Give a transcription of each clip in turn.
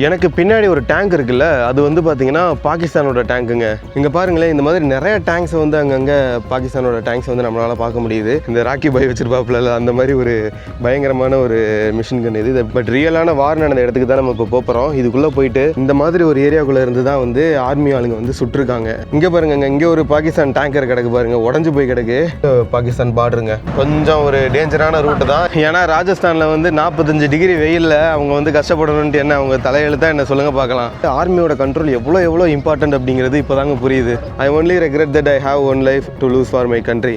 எனக்கு பின்னாடி ஒரு டேங்க் இருக்குல்ல, அது வந்து பார்த்தீங்கன்னா பாகிஸ்தானோட டேங்க்குங்க. இங்கே பாருங்களேன், இந்த மாதிரி நிறைய டேங்க்ஸ் வந்து அங்கங்கே பாகிஸ்தானோட டேங்க்ஸ் வந்து நம்மளால் பார்க்க முடியுது. இந்த ராக்கி பாய் வச்சிருப்பாப்புல அந்த மாதிரி ஒரு பயங்கரமான ஒரு மிஷின் கன் இது. பட் ரியலான வார் நடந்த இடத்துக்கு தான் நம்ம இப்போ போகிறோம். இதுக்குள்ளே போயிட்டு இந்த மாதிரி ஒரு ஏரியாக்குள்ளே இருந்து தான் வந்து ஆர்மி ஆளுங்க வந்து சுட்டிருக்காங்க. இங்கே பாருங்க, இங்கே ஒரு பாகிஸ்தான் டேங்கர் கிடக்கு பாருங்க, உடஞ்சு போய் கிடக்கு. பாகிஸ்தான் பார்டருங்க. கொஞ்சம் ஒரு டேஞ்சரான ரூட்டு தான். ஏன்னா ராஜஸ்தானில் வந்து 45 டிகிரி வெயிலில் அவங்க வந்து கஷ்டப்படணுன்ட்டு என்ன அவங்க தலையெழுத்தா என்ன சொல்லுங்க பார்க்கலாம். ஆர்மியோட கண்ட்ரோல் எவ்வளோ இம்பார்ட்டன்ட் அப்படிங்கிறது இப்போ தாங்க புரியுது. I only regret that I have one life to lose for my country.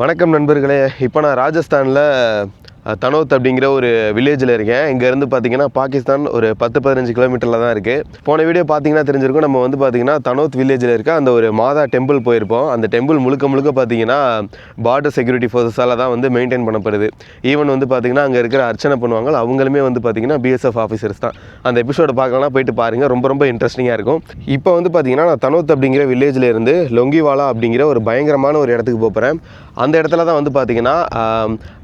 வணக்கம் நண்பர்களே. இப்போ நான் ராஜஸ்தானில் தனோத் அப்படிங்கிற ஒரு வில்லேஜில் இருக்கேன். இங்கேருந்து பார்த்தீங்கன்னா பாகிஸ்தான் ஒரு 10-15 கிலோமீட்டரில் தான் இருக்குது. போன வீடியோ பார்த்தீங்கன்னா தெரிஞ்சிருக்கும். நம்ம வந்து பார்த்தீங்கன்னா தனோத் வில்லேஜில் இருக்க அந்த ஒரு மாதா டெம்பிள் போயிருப்போம். அந்த டெம்பிள் முழுக்க பார்த்தீங்கன்னா பார்டர் செக்யூரிட்டி ஃபோர்ஸஸால் தான் வந்து மெயின்டைன் பண்ணப்படுது. ஈவன் வந்து பார்த்தீங்கன்னா அங்கே இருக்கிற அர்ச்சனை பண்ணுவாங்க, அவங்களுமே வந்து பார்த்தீங்கன்னா BSF ஆஃபீஸர்ஸ் தான். அந்த எபிசோட பார்க்கலாம், போயிட்டு பாருங்கள், ரொம்ப இன்ட்ரெஸ்டிங்காக இருக்கும். இப்போ வந்து பார்த்தீங்கன்னா நான் தனோத் அப்படிங்கிற வில்லேஜில் இருந்து லொங்கிவாலா அப்படிங்கிற ஒரு பயங்கரமான ஒரு இடத்துக்கு போகிறேன். அந்த இடத்துல தான் வந்து பார்த்தீங்கன்னா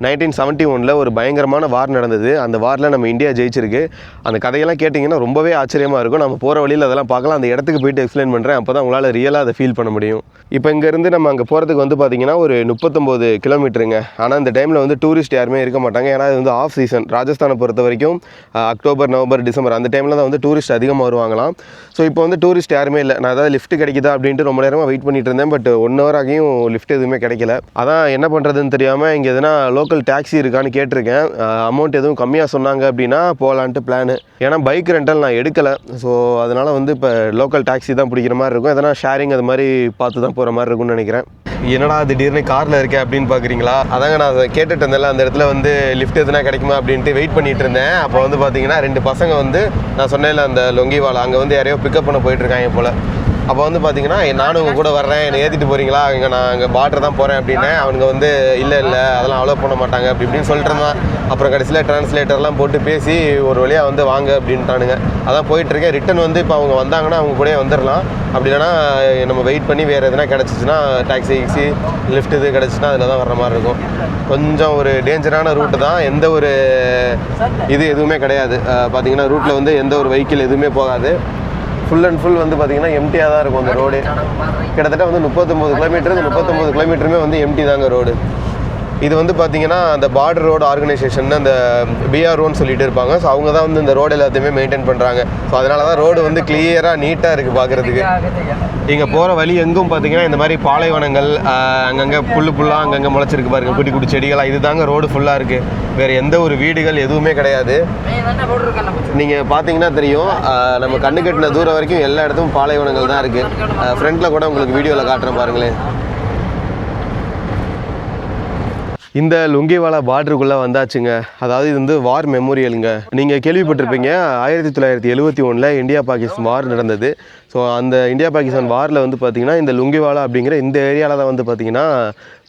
1971 ஒரு பயங்கரமான வார் நடந்தது. அந்த வாரில் நம்ம இந்தியா ஜெயிச்சிருக்கு. அந்த கதையெல்லாம் கேட்டிங்கன்னா ரொம்பவே ஆச்சரியமாக இருக்கும். நம்ம போகிற வழியில் அதெல்லாம் பார்க்கலாம். அந்த இடத்துக்கு போயிட்டு எக்ஸ்பிளைன் பண்ணுறேன். அப்போ தான் உங்களால் ரியலாக அதை ஃபீல் பண்ண முடியும். இப்போ இங்கேருந்து நம்ம அங்கே போகிறதுக்கு வந்து பார்த்திங்கன்னா ஒரு 39 கிலோமீட்டருங்க. ஆனால் இந்த டைமில் வந்து டூரிஸ்ட் யாருமே இருக்க மாட்டாங்க. ஏன்னா இது வந்து ஆஃப் சீசன். ராஜஸ்தானை பொறுத்த வரைக்கும் அக்டோபர், நவம்பர், டிசம்பர் அந்த டைமில் தான் வந்து டூரிஸ்ட் அதிகமாக வருவாங்களாம். ஸோ இப்போ வந்து டூரிஸ்ட் யாருமே இல்லை. நான் அதாவது லிஃப்ட் கிடைக்குதா அப்படின்ட்டு ரொம்ப நேரமாக வெயிட் பண்ணிட்டு இருந்தேன். பட் 1 hour ஆகியும் லிஃப்ட் எதுவுமே கிடைக்கல. அதான் என்ன பண்ணுறதுன்னு தெரியாமல் இங்கே எதுனா லோக்கல் டாக்ஸி இருக்கான்னு கேட்டிருக்கேன். அமௌண்ட் எதுவும் கம்மியாக சொன்னாங்க அப்படின்னா போகலான்ட்டு பிளானு. ஏன்னா பைக் ரெண்டல் நான் எடுக்கலை. ஸோ அதனால் வந்து இப்போ லோக்கல் டாக்ஸி தான் பிடிக்கிற மாதிரி இருக்கும். எதனா ஷேரிங் அது மாதிரி பார்த்து தான் போகிற மாதிரி இருக்கும்னு நினைக்கிறேன். என்னடா திடீர்னு காரில் இருக்கேன் அப்படின்னு பார்க்குறீங்களா? அதாங்க நான் கேட்டுட்டு இருந்தேன்ல, அந்த இடத்துல வந்து லிஃப்ட் எதுனா கிடைக்குமா அப்படின்ட்டு வெயிட் பண்ணிட்டு இருந்தேன். அப்போ வந்து பார்த்தீங்கன்னா 2 பசங்க வந்து நான் சொன்னேன்ல அந்த லொங்கிவாலா அங்கே வந்து யாரையோ பிக்கப் பண்ண போயிட்டுருக்காங்க போல். அப்போ வந்து பார்த்தீங்கன்னா நானும் உங்கள் கூட வர்றேன், என்னை ஏற்றிட்டு போகிறீங்களா, இங்கே நான் அங்கே பார்டர் தான் போகிறேன் அப்படின்னேன். அவனுங்க வந்து இல்லை அதெல்லாம் அலோவ் பண்ண மாட்டாங்க இப்படின்னு சொல்லிட்டு இருந்தான். அப்புறம் கடைசியில் டிரான்ஸ்லேட்டர்லாம் போட்டு பேசி ஒரு வழியாக வந்து வாங்க அப்படின்ட்டானுங்க. அதான் போயிட்டுருக்கேன். ரிட்டன் வந்து இப்போ அவங்க வந்தாங்கன்னா அவங்க கூட வந்துடலாம். அப்படி இல்லைனா நம்ம வெயிட் பண்ணி வேறு எதுனா கிடச்சிச்சின்னா டாக்ஸி லிஃப்ட் இது கிடச்சின்னா அதில் தான் வர்ற மாதிரி இருக்கும். கொஞ்சம் ஒரு டேஞ்சரான ரூட்டு தான். எந்த ஒரு எதுவுமே கிடையாது. பார்த்தீங்கன்னா ரூட்டில் வந்து எந்த ஒரு வெஹிக்கிள் எதுவுமே போகாது. ஃபுல் அண்ட் ஃபுல் வந்து பார்த்தீங்கன்னா எம்டியாக தான் இருக்கும் அந்த ரோடு. கிட்டத்தட்ட வந்து 39 கிலோமீட்டர். இந்த 39 கிலோமீட்டருமே வந்து எம்டி தாங்க ரோடு. இது வந்து பார்த்தீங்கன்னா அந்த பார்டர் ரோடு ஆர்கனைசேஷன் அந்த BROன்னு சொல்லிட்டு இருப்பாங்க. ஸோ அவங்க தான் வந்து இந்த ரோடு எல்லாத்தையுமே மெயின்டைன் பண்ணுறாங்க. ஸோ அதனால தான் ரோடு வந்து கிளியராக நீட்டாக இருக்குது பார்க்குறதுக்கு. இங்கே போகிற வழி எங்கும் பார்த்தீங்கன்னா இந்த மாதிரி பாலைவனங்கள், அங்கங்கே புல்லாக அங்கங்கே முளைச்சிருக்கு பாருங்க, குட்டி குட்டி செடிகளாக. இது தாங்க ரோடு ஃபுல்லாக இருக்குது. வேறு எந்த ஒரு வீடுகள் எதுவுமே கிடையாது. நீங்கள் பார்த்தீங்கன்னா தெரியும், நம்ம கண்ணு கட்டின தூரம் வரைக்கும் எல்லா இடத்தும் பாலைவனங்கள் தான் இருக்குது. ஃப்ரண்ட்டில் கூட உங்களுக்கு வீடியோவில் காட்டுறேன் பாருங்களேன். இந்த லொங்கிவாலா பார்டருக்குள்ளே வந்தாச்சுங்க. அதாவது இது வந்து வார் மெமோரியலுங்க. நீங்கள் கேள்விப்பட்டிருப்பீங்க, 1971 இந்தியா பாகிஸ்தான் வார் நடந்தது. ஸோ அந்த இந்தியா பாகிஸ்தான் வாரில் வந்து பார்த்திங்கன்னா இந்த லொங்கிவாலா அப்படிங்கிற இந்த ஏரியாவில் தான் வந்து பார்த்திங்கன்னா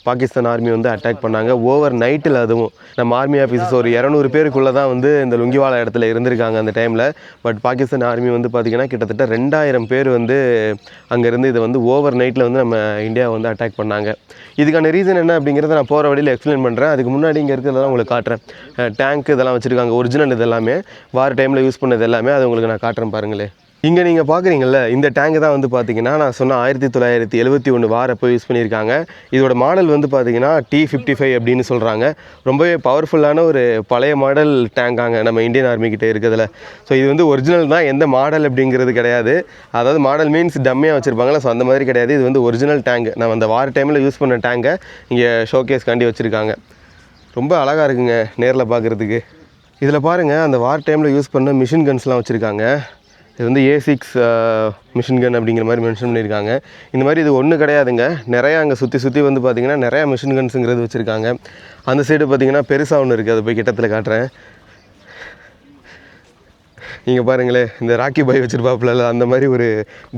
பாகிஸ்தான் ஆர்மி வந்து அட்டாக் பண்ணாங்க. ஓவர் நைட்டில். அதுவும் நம்ம ஆர்மி ஆஃபீஸர்ஸ் ஒரு 200 பேருக்குள்ளே தான் வந்து இந்த லொங்கிவாலா இடத்துல இருந்திருக்காங்க அந்த டைமில். பட் பாகிஸ்தான் ஆர்மி வந்து பார்த்திங்கன்னா கிட்டத்தட்ட 2000 பேர் வந்து அங்கேருந்து இதை வந்து ஓவர் நைட்டில் வந்து நம்ம இந்தியாவை வந்து அட்டாக் பண்ணாங்க. இதுக்கான ரீசன் என்ன அப்படிங்கிறத நான் போகிற வழியில் எக்ஸ்பிளைன் பண்ணுறேன். அதுக்கு முன்னாடி இங்கே இருக்கிறதெல்லாம் உங்களுக்கு காட்டுறேன். டேங்க் இதெல்லாம் வச்சுருக்காங்க, ஒரிஜினல் இது எல்லாமே வார் டைமில் யூஸ் பண்ணது எல்லாமே. அது உங்களுக்கு நான் காட்டுறேன் பாருங்களேன். இங்கே நீங்கள் பார்க்குறீங்கல்ல, இந்த டேங்கு தான் வந்து பார்த்தீங்கன்னா நான் சொன்ன 1971 வார் அப்போ யூஸ் பண்ணியிருக்காங்க. இதோட மாடல் வந்து பார்த்தீங்கன்னா T55 அப்படின்னு சொல்கிறாங்க. ரொம்பவே பவர்ஃபுல்லான ஒரு பழைய மாடல் டேங்காங்க நம்ம இந்தியன் ஆர்மிக்கிட்ட இருக்கிறதுல. ஸோ இது வந்து ஒரிஜினல் தான், எந்த மாடல் அப்படிங்கிறது கிடையாது. அதாவது மாடல் மீன்ஸ் டம்மியாக வச்சுருப்பாங்களா, ஸோ அந்த மாதிரி கிடையாது. இது வந்து ஒரிஜினல் டேங்க். நம்ம அந்த வார் டைமில் யூஸ் பண்ண டேங்கை இங்கே ஷோகேஸ் காண்டி வச்சுருக்காங்க. ரொம்ப அழகாக இருக்குங்க நேரில் பார்க்குறதுக்கு. இதில் பாருங்கள், அந்த வார் டைமில் யூஸ் பண்ண மிஷின் கன்ஸ்லாம் வச்சுருக்காங்க. இது வந்து A6 மிஷின் கன் அப்படிங்கிற மாதிரி மென்ஷன் பண்ணியிருக்காங்க. இந்த மாதிரி இது ஒன்று கிடையாதுங்க, நிறையா அங்கே சுற்றி வந்து பார்த்திங்கன்னா நிறையா மிஷின் கன்ஸுங்கிறது வச்சுருக்காங்க. அந்த சைடு பார்த்திங்கன்னா பெருசாக ஒன்று இருக்குது, அதை போய் கிட்டத்தில் காட்டுறேன். நீங்கள் பாருங்களேன், இந்த ராக்கி பாய் வச்சுருப்பாப்புல அந்த மாதிரி ஒரு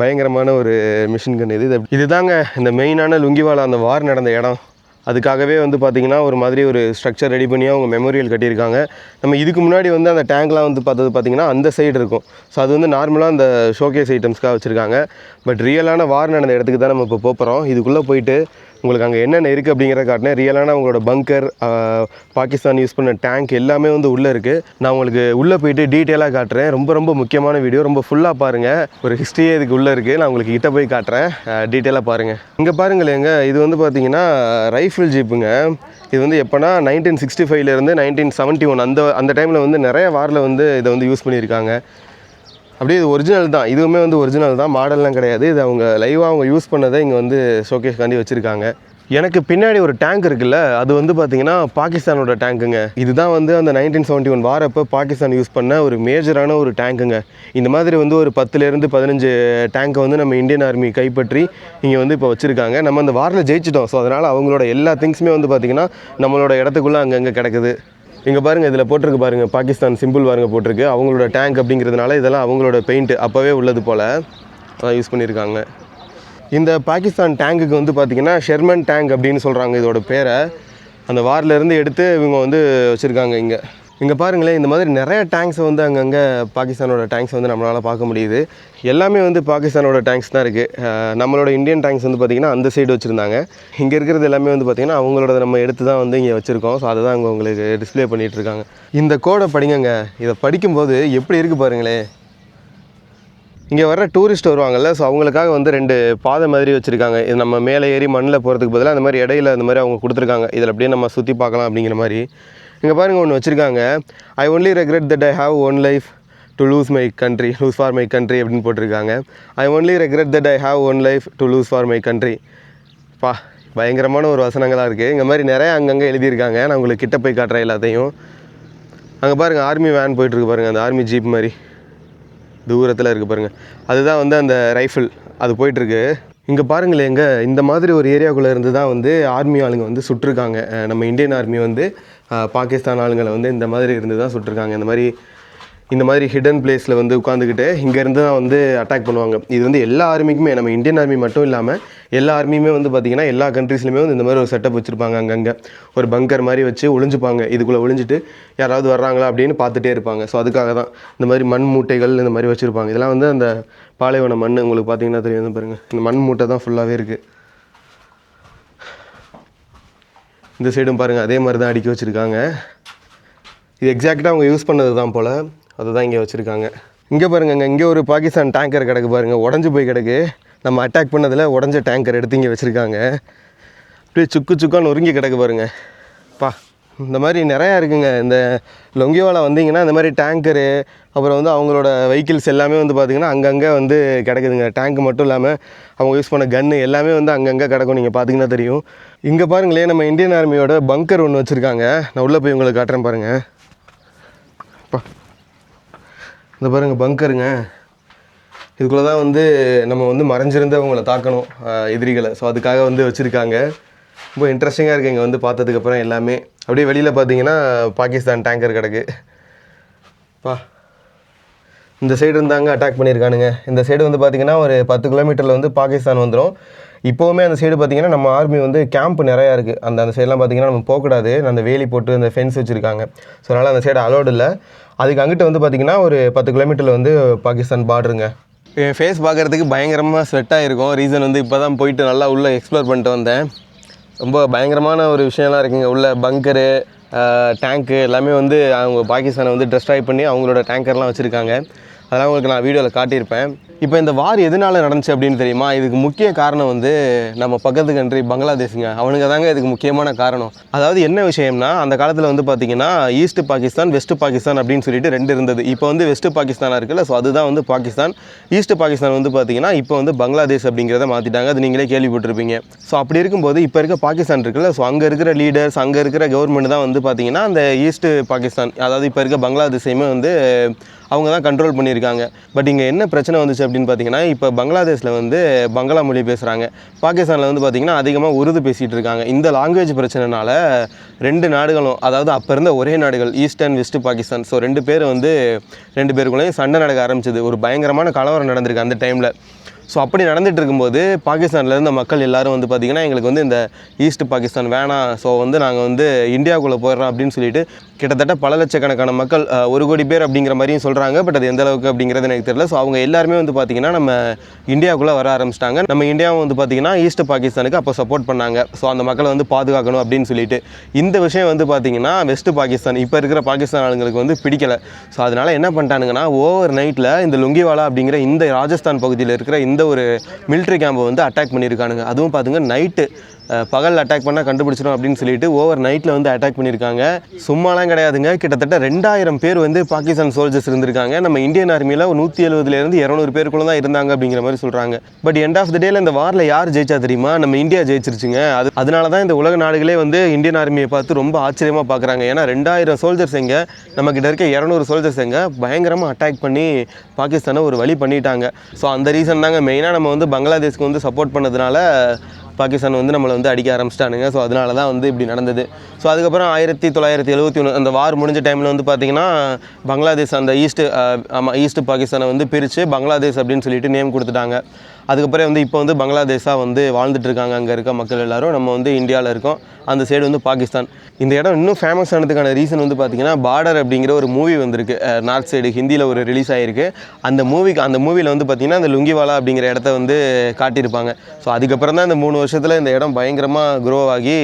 பயங்கரமான ஒரு மிஷின் கன் இது தாங்க இந்த மெயினான லொங்கிவாலா அந்த வார் நடந்த இடம். அதுக்காகவே வந்து பார்த்திங்கன்னா ஒரு மாதிரி ஒரு ஸ்ட்ரக்சர் ரெடி பண்ணி அவங்க மெமோரியல் கட்டியிருக்காங்க. நம்ம இதுக்கு முன்னாடி வந்து அந்த டேங்க்லாம் வந்து பார்த்தது பார்த்திங்கன்னா அந்த சைடு இருக்கும். ஸோ அது வந்து நார்மலாக அந்த ஷோகேஸ் ஐட்டம்ஸ்க்காக வச்சுருக்காங்க. பட் ரியலான வார் நடந்த இடத்துக்கு தான் நம்ம இப்போ போகிறோம். இதுக்குள்ளே போயிட்டு உங்களுக்கு அங்கே என்னென்ன இருக்குது அப்படிங்கிறத காட்டினேன். ரியலான அவங்களோட பங்கர், பாகிஸ்தான் யூஸ் பண்ண டேங்க் எல்லாமே வந்து உள்ளே இருக்குது. நான் உங்களுக்கு உள்ளே போயிட்டு டீட்டெயிலாக காட்டுறேன். ரொம்ப ரொம்ப முக்கியமான வீடியோ, ரொம்ப ஃபுல்லாக பாருங்கள். ஒரு ஹிஸ்ட்ரியே இதுக்கு உள்ளே இருக்குது. நான் உங்களுக்கு கிட்ட போய் காட்டுறேன், டீட்டெயிலாக பாருங்கள். இங்கே பாருங்களேங்க, இது வந்து பார்த்திங்கன்னா ரைஃபிள் ஜீப்புங்க. இது வந்து எப்போனா 1965லேருந்து 1971 அந்த டைமில் வந்து நிறைய வாரில் வந்து இதை வந்து யூஸ் பண்ணியிருக்காங்க. அப்படியே இது ஒரிஜினல் தான், இதுவுமே வந்து ஒரிஜினல் தான், மாடல்லாம் கிடையாது. இது அவங்க லைவாக அவங்க யூஸ் பண்ணதை இங்கே வந்து ஷோகேஸ்காண்டி வச்சுருக்காங்க. எனக்கு பின்னாடி ஒரு டேங்க் இருக்குல்ல, அது வந்து பார்த்திங்கன்னா பாகிஸ்தானோட டேங்க்குங்க. இதுதான் வந்து அந்த 1971 வாரப்போ பாகிஸ்தான் யூஸ் பண்ண ஒரு மேஜரான ஒரு டேங்க்குங்க. இந்த மாதிரி வந்து ஒரு 10லேருந்து 15 டேங்க்கை வந்து நம்ம இந்தியன் ஆர்மி கைப்பற்றி இங்கே வந்து இப்போ வச்சுருக்காங்க. நம்ம அந்த வாரில் ஜெயிச்சிட்டோம். ஸோ அதனால் அவங்களோட எல்லா திங்ஸுமே வந்து பார்த்திங்கன்னா நம்மளோட இடத்துக்குள்ளே அங்கங்கே கிடக்குது. இங்கே பாருங்கள், இதில் போட்டிருக்கு பாருங்கள், பாகிஸ்தான் சிம்பிள் பாருங்கள் போட்டிருக்கு. அவங்களோட டேங்க் அப்படிங்கிறதுனால இதெல்லாம் அவங்களோட பெயிண்ட் அப்போவே உள்ளது போல் அதான் யூஸ் பண்ணியிருக்காங்க. இந்த பாகிஸ்தான் டேங்குக்கு வந்து பார்த்திங்கன்னா ஷெர்மன் டேங்க் அப்படின்னு சொல்கிறாங்க இதோட பேரை. அந்த வாரிலேருந்து எடுத்து இவங்க வந்து வச்சுருக்காங்க. இங்கே பாருங்களேன், இந்த மாதிரி நிறைய டேங்க்ஸை வந்து அங்கங்கே பாகிஸ்தானோட டேங்க்ஸ் வந்து நம்மளால் பார்க்க முடியுது. எல்லாமே வந்து பாகிஸ்தானோட டேங்க்ஸ் தான் இருக்குது. நம்மளோட இந்தியன் டேங்க்ஸ் வந்து பார்த்திங்கன்னா அந்த சைடு வச்சுருந்தாங்க. இங்கே இருக்கிறது எல்லாமே வந்து பார்த்திங்கன்னா அவங்களோட நம்ம எடுத்து தான் வந்து இங்கே வச்சுருக்கோம். ஸோ அதை தான் அங்கே உங்களுக்கு டிஸ்பிளே பண்ணிகிட்ருக்காங்க. இந்த கோடை படிங்கங்க. இதை படிக்கும்போது எப்படி இருக்குது பாருங்களேன். இங்கே வர டூரிஸ்ட் வருவாங்கள்ல, ஸோ அவங்களுக்காக வந்து 2 பாதை மாதிரி வச்சுருக்காங்க. இது நம்ம மேலே ஏறி மண்ணில் போகிறதுக்கு பதிலாக அந்த மாதிரி இடையில அந்த மாதிரி அவங்க கொடுத்துருக்காங்க. இதில் அப்படியே நம்ம சுற்றி பார்க்கலாம் அப்படிங்கிற மாதிரி. இங்கே பாருங்கள், ஒன்று வச்சுருக்காங்க. I only regret that I have one life to lose for my country அப்படின்னு போட்டிருக்காங்க. I only regret that I have one life to lose for my country. பயங்கரமான ஒரு வசனங்களாக இருக்குது. இந்த மாதிரி நிறையா அங்கங்கே எழுதியிருக்காங்க. நான் உங்களுக்கு கிட்ட போய் காட்டுறேன் எல்லாத்தையும். அங்கே பாருங்கள், ஆர்மி வேன் போயிட்டுருக்கு பாருங்கள், அந்த ஆர்மி ஜீப் மாதிரி தூரத்தில் இருக்குது பாருங்கள். அதுதான் வந்து அந்த ரைஃபிள், அது போயிட்டுருக்கு. இங்கே பாருங்களேங்க, இந்த மாதிரி ஒரு ஏரியாவுக்குள்ளே இருந்து தான் வந்து ஆர்மி ஆளுங்க வந்து சுட்டிருக்காங்க. நம்ம இந்தியன் ஆர்மி வந்து பாகிஸ்தான் ஆளுங்களை வந்து இந்த மாதிரி இருந்து தான் சுட்டிருக்காங்க. இந்த மாதிரி ஹிடன் பிளேஸில் வந்து உட்காந்துக்கிட்டு இங்கேருந்து தான் வந்து அட்டாக் பண்ணுவாங்க. இது வந்து எல்லா ஆர்மிக்குமே, நம்ம இந்தியன் ஆர்மி மட்டும் இல்லாமல் எல்லா ஆர்மியுமே வந்து பார்த்திங்கன்னா எல்லா கண்ட்ரீஸ்லையுமே வந்து இந்த மாதிரி ஒரு செட்டப் வச்சுருப்பாங்க. அங்கங்கே ஒரு பங்கர் மாதிரி வச்சு ஒளிஞ்சுப்பாங்க. இதுக்குள்ளே ஒளிஞ்சிட்டு யாராவது வர்றாங்களா அப்படின்னு பார்த்துட்டே இருப்பாங்க. ஸோ அதுக்காக தான் இந்த மாதிரி மண் மூட்டைகள் இந்த மாதிரி வச்சுருப்பாங்க. இதெல்லாம் வந்து அந்த பாலைவன மண், உங்களுக்கு பார்த்திங்கன்னா தெரியும் பாருங்கள். இந்த மண் மூட்டை தான் ஃபுல்லாகவே இருக்குது. இந்த சைடும் பாருங்கள், அதே மாதிரி தான் அடுக்கி வச்சுருக்காங்க. இது எக்ஸாக்டாக அவங்க யூஸ் பண்ணது தான் போல், அதுதான் இங்கே வச்சுருக்காங்க. இங்கே பாருங்க, இங்கே ஒரு பாகிஸ்தான் டேங்கர் கிடக்கு பாருங்கள், உடஞ்சி போய் கிடக்கு. நம்ம அட்டாக் பண்ணதில் உடஞ்ச டேங்கர் எடுத்து இங்கே வச்சுருக்காங்க. அப்படியே சுக்கான்னு நொறுங்கி கிடக்கு பாருங்கள். இந்த மாதிரி நிறையா இருக்குங்க. இந்த லொங்கியோவில் வந்தீங்கன்னா இந்த மாதிரி டேங்கரு, அப்புறம் வந்து அவங்களோட வெஹிக்கிள்ஸ் எல்லாமே வந்து பார்த்திங்கன்னா அங்கங்கே வந்து கிடக்குதுங்க. டேங்க் மட்டும் இல்லாமல் அவங்க யூஸ் பண்ண கன்று எல்லாமே வந்து அங்கங்கே கிடக்கும். நீங்கள் பார்த்திங்கன்னா தெரியும். இங்கே பாருங்களேன், நம்ம இந்தியன் ஆர்மியோட பங்கர் ஒன்று வச்சுருக்காங்க. நான் உள்ளே போய் உங்களுக்கு காட்டுறேன் பாருங்கள். இந்த பாருங்கள் பங்கருங்க. இதுக்குள்ளே தான் வந்து நம்ம வந்து மறைஞ்சிருந்து அவங்கள தாக்கணும், எதிரிகளை. ஸோ அதுக்காக வந்து வச்சுருக்காங்க. ரொம்ப இன்ட்ரெஸ்டிங்காக இருக்குது இங்கே வந்து பார்த்ததுக்கப்புறம் எல்லாமே. அப்படியே வெளியில் பார்த்தீங்கன்னா பாகிஸ்தான் டேங்கர் கிடக்கு. இந்த சைடு இருந்தாங்க அட்டாக் பண்ணியிருக்கானுங்க. இந்த சைடு வந்து பார்த்திங்கன்னா ஒரு 10 கிலோமீட்டரில் வந்து பாகிஸ்தான் வந்துடும். இப்போவுமே அந்த சைடு பார்த்திங்கன்னா நம்ம ஆர்மி வந்து கேம்ப் நிறையா இருக்குது. அந்த சைடெலாம் பார்த்திங்கன்னா நம்ம போகக்கூடாது. அந்த வேலி போட்டு அந்த ஃபென்ஸ் வச்சுருக்காங்க. ஸோ அதனால் அந்த சைடு அலோடு இல்லை. அதுக்கு அங்கிட்ட வந்து பார்த்திங்கன்னா ஒரு 10 கிலோமீட்டரில் வந்து பாகிஸ்தான் பார்டருங்க. என் ஃபேஸ் பார்க்குறதுக்கு பயங்கரமாக ஸ்வெட்டாக இருக்கும். ரீசன் வந்து இப்போ தான் போயிட்டு நல்லா உள்ளே எக்ஸ்ப்ளோர் பண்ணிட்டு வந்தேன். ரொம்ப பயங்கரமான ஒரு விஷயம்லாம் இருக்குங்க. உள்ள பங்கரு, டேங்க்கு எல்லாமே வந்து அவங்க பாகிஸ்தானை வந்து டெஸ்ட்ராய் பண்ணி அவங்களோட டேங்கர்லாம் வச்சுருக்காங்க. அதெல்லாம் உங்களுக்கு நான் வீடியோவில் காட்டியிருப்பேன். இப்போ இந்த வார் எதனால் நடந்துச்சு அப்படின்னு தெரியுமா? இதுக்கு முக்கிய காரணம் வந்து நம்ம பக்கத்து கண்ட்ரி பங்களாதேஷுங்க. அவனுங்க தாங்க இதுக்கு முக்கியமான காரணம். அதாவது என்ன விஷயம்னா, அந்த காலத்தில் வந்து பார்த்திங்கன்னா ஈஸ்ட் பாகிஸ்தான், வெஸ்ட் பாகிஸ்தான் அப்படின்னு சொல்லிட்டு 2 இருந்தது. இப்போ வந்து வெஸ்ட் பாகிஸ்தானாக இருக்குல்ல, ஸோ அதுதான் வந்து பாகிஸ்தான். ஈஸ்ட் பாகிஸ்தான் வந்து பார்த்திங்கன்னா இப்போ வந்து பங்களாதேஷ் அப்படிங்கிறத மாற்றிட்டாங்க. அது நீங்களே கேள்விப்பட்டிருப்பீங்க. ஸோ அப்படி இருக்கும்போது இப்போ இருக்க பாகிஸ்தான் இருக்குல்ல, ஸோ அங்கே இருக்கிற லீடர்ஸ், அங்கே இருக்கிற கவர்மெண்ட் தான் வந்து பார்த்திங்கன்னா அந்த ஈஸ்ட் பாகிஸ்தான், அதாவது இப்போ இருக்க பங்களாதேஷையுமே வந்து அவங்க தான் கண்ட்ரோல் பண்ணியிருக்காங்க. பட் இங்கே என்ன பிரச்சனை வந்துச்சு அப்படின்னு பார்த்தீங்கன்னா, இப்போ பங்களாதேஷில் வந்து பங்களா மொழி பேசுகிறாங்க. பாகிஸ்தானில் வந்து பார்த்திங்கன்னா அதிகமாக உருது பேசிகிட்டு இருக்காங்க. இந்த லாங்குவேஜ் பிரச்சனைனால 2 நாடுகளும், அதாவது அப்போ இருந்த ஒரே நாடுகள் east and west Pakistan, so 2 பேர் வந்து 2 பேருக்குள்ளேயும் சண்டை நடக்க ஆரம்பிச்சது. ஒரு பயங்கரமான கலவரம் நடந்திருக்கு அந்த டைமில். ஸோ அப்படி நடந்துகிட்டு இருக்கும்போது பாகிஸ்தானில் இருந்த மக்கள் எல்லாரும் வந்து பார்த்திங்கன்னா எங்களுக்கு வந்து இந்த ஈஸ்ட் பாகிஸ்தான் வேணாம், ஸோ வந்து நாங்கள் வந்து இந்தியாவுக்குள்ளே போயிடுறோம் அப்படின்னு சொல்லிட்டு கிட்டத்தட்ட பல லட்சக்கணக்கான மக்கள் 1 கோடி பேர் அப்படிங்கிற மாதிரியும் சொல்கிறாங்க. பட் அது எந்த அளவுக்கு அப்படிங்கிறது எனக்கு தெரியல. ஸோ அவங்க எல்லாருமே வந்து பார்த்திங்கன்னா நம்ம இந்தியாவுக்குள்ளே வர ஆரம்பிச்சிட்டாங்க. நம்ம இந்தியாவும் வந்து பார்த்திங்கன்னா ஈஸ்ட் பாகிஸ்தானுக்கு அப்போ சப்போர்ட் பண்ணாங்க. ஸோ அந்த மக்களை வந்து பாதுகாக்கணும் அப்படின்னு சொல்லிட்டு இந்த விஷயம் வந்து பார்த்திங்கன்னா வெஸ்ட் பாகிஸ்தான் இப்போ இருக்கிற பாகிஸ்தான் ஆளுங்களுக்கு வந்து பிடிக்கலை. ஸோ அதனால் என்ன பண்ணிட்டானுங்கன்னா ஓவர் நைட்டில் இந்த லுங்கிவாலா அப்படிங்கிற இந்த ராஜஸ்தான் பகுதியில் இருக்கிற இந்த ஒரு மிலிட்ரி கேம்பை வந்து அட்டாக் பண்ணியிருக்கானுங்க. அதுவும் பார்த்துங்க நைட்டு பகல் அட்டாக் பண்ணால் கண்டுபிடிச்சிடும் அப்படின்னு சொல்லிட்டு ஓவர் நைட்டில் வந்து அட்டாக் பண்ணியிருக்காங்க. சும்மாலாம் கிடையாதுங்க, கிட்டத்தட்ட 2000 பேர் வந்து பாகிஸ்தான் சோல்ஜர்ஸ் இருந்திருக்காங்க. நம்ம இந்தியன் ஆர்மியில் 170 200 பேருக்குள்ள தான் இருந்தாங்க அப்படிங்கிற மாதிரி சொல்கிறாங்க. பட் எண்ட் ஆஃப் த டேல இந்த வாரில் யார் ஜெயிச்சா தெரியுமா? நம்ம இந்தியா ஜெயிச்சிருச்சுங்க. அதனால தான் இந்த உலக நாடுகளே வந்து இந்தியன் ஆர்மியை பார்த்து ரொம்ப ஆச்சரியமாக பார்க்குறாங்க. ஏன்னா 2000 சோல்ஜர்ஸ் எங்கே, நம்மக்கிட்ட இருக்க 200 சோல்ஜர்ஸ் எங்கே பயங்கரமாக அட்டாக் பண்ணி பாகிஸ்தானை ஒரு வழி பண்ணிட்டாங்க. ஸோ அந்த ரீசன் தாங்க மெயினாக நம்ம வந்து பங்களாதேஷ்க்கு வந்து சப்போர்ட் பண்ணதுனால பாகிஸ்தான் வந்து நம்மளை வந்து அடிக்க ஆரம்பிச்சிட்டானுங்க. ஸோ அதனால தான் வந்து இப்படி நடந்தது. ஸோ அதுக்கப்புறம் 1971 அந்த வார் முடிஞ்ச டைமில் வந்து பார்த்திங்கன்னா பங்களாதேஷ் அந்த ஈஸ்ட் பாகிஸ்தானை வந்து பிரித்து பங்களாதேஷ் அப்படின்னு சொல்லிட்டு நேம் கொடுத்துட்டாங்க. அதுக்கப்புறம் வந்து இப்போ வந்து பங்களாதேஷாக வந்து வாழ்ந்துட்டுருக்காங்க அங்கே இருக்க மக்கள் எல்லோரும். நம்ம வந்து இந்தியாவில் இருக்கோம், அந்த சைடு வந்து பாகிஸ்தான். இந்த இடம் இன்னும் ஃபேமஸ் ஆனதுக்கான ரீசன் வந்து பார்த்திங்கன்னா பார்டர் அப்படிங்கிற ஒரு மூவி வந்திருக்கு, நார்த் சைடு ஹிந்தியில் ஒரு ரிலீஸ் ஆகிருக்கு. அந்த மூவியில் வந்து பார்த்திங்கன்னா அந்த லுங்கிவாலா அப்படிங்கிற இடத்த வந்து காட்டியிருப்பாங்க. ஸோ அதுக்கப்புறம் தான் இந்த 3 வருஷத்தில் இந்த இடம் பயங்கரமாக க்ரோ ஆகி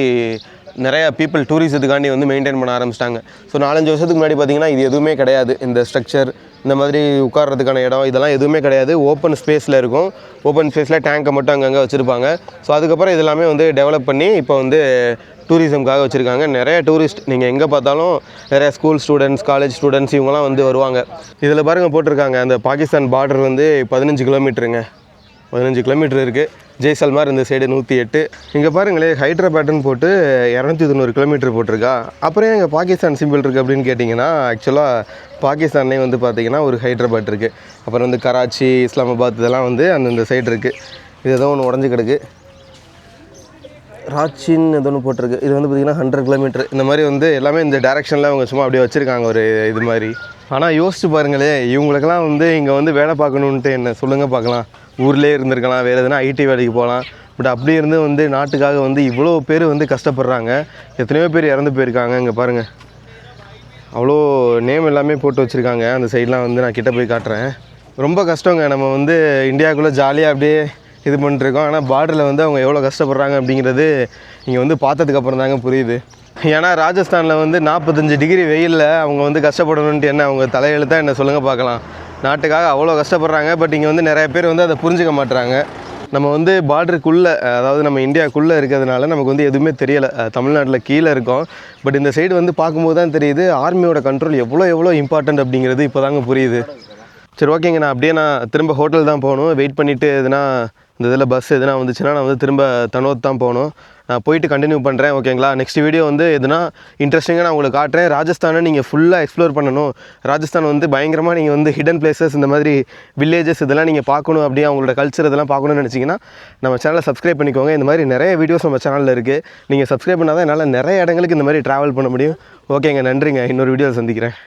நிறையா பீப்புள் டூரிசத்துக்காண்டி வந்து மெயின்டைன் பண்ண ஆரம்பிச்சிட்டாங்க. ஸோ 4-5 வருஷத்துக்கு முன்னாடி பார்த்திங்கன்னா இது எதுவுமே கிடையாது. இந்த ஸ்ட்ரக்சர் இந்த மாதிரி உட்கார்றதுக்கான இடம் இதெல்லாம் எதுவுமே கிடையாது. ஓப்பன் ஸ்பேஸில் இருக்கும். ஓப்பன் ஸ்பேஸில் டேங்கை மட்டும் அங்கங்கே வச்சுருப்பாங்க. ஸோ அதுக்கப்புறம் இதெல்லாமே வந்து டெவலப் பண்ணி இப்போ வந்து டூரிசம்காக வச்சுருக்காங்க. நிறைய டூரிஸ்ட் நீங்கள் எங்கே பார்த்தாலும் நிறைய ஸ்கூல் ஸ்டூடெண்ட்ஸ், காலேஜ் ஸ்டூடெண்ட்ஸ் இவங்கெல்லாம் வந்து வருவாங்க. இதில் பாருங்கள் போட்டிருக்காங்க அந்த பாகிஸ்தான் பார்டர் வந்து 15 கிலோமீட்டருங்க, 15 கிலோமீட்டர் இருக்குது. ஜெய்சல்மார் இந்த சைடு 108. இங்கே பாருங்களேன் ஹைட்ராபாட்னு போட்டு 290 கிலோமீட்டர் போட்டிருக்கா. அப்புறம் எங்கள் பாகிஸ்தான் சிம்பிள் இருக்குது அப்படின்னு கேட்டிங்கன்னா ஆக்சுவலாக பாகிஸ்தான்லேயே வந்து பார்த்திங்கன்னா ஒரு ஹைட்ராபாட் இருக்குது. அப்புறம் வந்து கராச்சி, இஸ்லாமாபாத் இதெல்லாம் வந்து அந்தந்த சைடு இருக்குது. இது ஏதோ ஒன்று உடஞ்சி கிடக்கு, ராச்சின்னு ஏதோ ஒன்று போட்டிருக்கு. இது வந்து பார்த்திங்கன்னா 100 கிலோமீட்டர். இந்த மாதிரி வந்து எல்லாமே இந்த டேரெக்ஷனில் அவங்க சும்மா அப்படியே வச்சுருக்காங்க ஒரு இது மாதிரி. ஆனால் யோசிச்சு பாருங்களேன், இவங்களுக்கெல்லாம் வந்து இங்கே வந்து வேலை பார்க்கணுன்ட்டு என்ன சொல்லுங்கள் பார்க்கலாம். ஊர்லேயே இருந்திருக்கலாம், வேறு எதுனா ஐடி வேலைக்கு போகலாம். பட் அப்படி இருந்து வந்து நாட்டுக்காக வந்து இவ்வளோ பேர் வந்து கஷ்டப்படுறாங்க. எத்தனையோ பேர் இறந்து போயிருக்காங்க. இங்கே பாருங்கள் அவ்வளோ நேம் எல்லாமே போட்டு வச்சுருக்காங்க. அந்த சைட்லாம் வந்து நான் கிட்டே போய் காட்டுறேன். ரொம்ப கஷ்டங்க. நம்ம வந்து இந்தியாவுக்குள்ளே ஜாலியாக அப்படியே இது பண்ணிட்டுருக்கோம். ஆனால் பார்டரில் வந்து அவங்க எவ்வளோ கஷ்டப்படுறாங்க அப்படிங்கிறது இங்கே வந்து பார்த்ததுக்கப்புறம் தாங்க புரியுது. ஏன்னா ராஜஸ்தானில் வந்து 45 டிகிரி வெயிலில் அவங்க வந்து கஷ்டப்படணுன்ட்டு என்ன அவங்க தலையெழுத்தாக என்ன சொல்லுங்கள் பார்க்கலாம். நாட்டுக்காக அவ்வளோ கஷ்டப்படுறாங்க. பட் இங்கே வந்து நிறைய பேர் வந்து அதை புரிஞ்சுக்க மாட்டுறாங்க. நம்ம வந்து பார்டருக்குள்ளே, அதாவது நம்ம இந்தியாவுக்குள்ளே இருக்கிறதுனால நமக்கு வந்து எதுவுமே தெரியலை. தமிழ்நாட்டில் கீழே இருக்கோம். பட் இந்த சைடு வந்து பார்க்கும்போது தான் தெரியுது ஆர்மியோட கண்ட்ரோல் எவ்வளோ இம்பார்ட்டண்ட் அப்படிங்கிறது இப்போ தாங்க புரியுது. சரி ஓகேங்க, நான் திரும்ப ஹோட்டல் தான் போகணும். வெயிட் பண்ணிவிட்டு எதுனா இந்த இதில் பஸ் எதுனா வந்துச்சுன்னா நான் வந்து திரும்ப தனோத் தான் போகணும். நான் போயிட்டு கண்டினியூ பண்ணுறேன் ஓகேங்களா. நெக்ஸ்ட் வீடியோ வந்து எதுனா இன்ட்ரெஸ்டிங்காக நான் உங்களுக்கு காட்டுறேன். ராஜஸ்தானை நீங்கள் ஃபுல்லாக எக்ஸ்ப்ளோர் பண்ணணும். ராஜஸ்தான் வந்து பயங்கரமாக நீங்கள் வந்து ஹிடன் பிளேசஸ் இந்த மாதிரி வில்லேஜஸ் இதெல்லாம் நீங்கள் பார்க்கணும், அப்படியே அவங்களோட கல்ச்சர் இதெல்லாம் பார்க்கணும்னு நினச்சிங்கன்னா நம்ம சேனலை சப்ஸ்கிரைப் பண்ணிக்கோங்க. இந்த மாதிரி நிறைய வீடியோஸ் நம்ம சேனலில் இருக்குது. நீங்கள் சப்ஸ்கிரைப் பண்ணால் தான் என்னால் நிறைய இடங்களுக்கு இந்த மாதிரி ட்ராவல் பண்ண முடியும். ஓகேங்க, நன்றிங்க. இன்னொரு வீடியோவில் சந்திக்கிறேன்.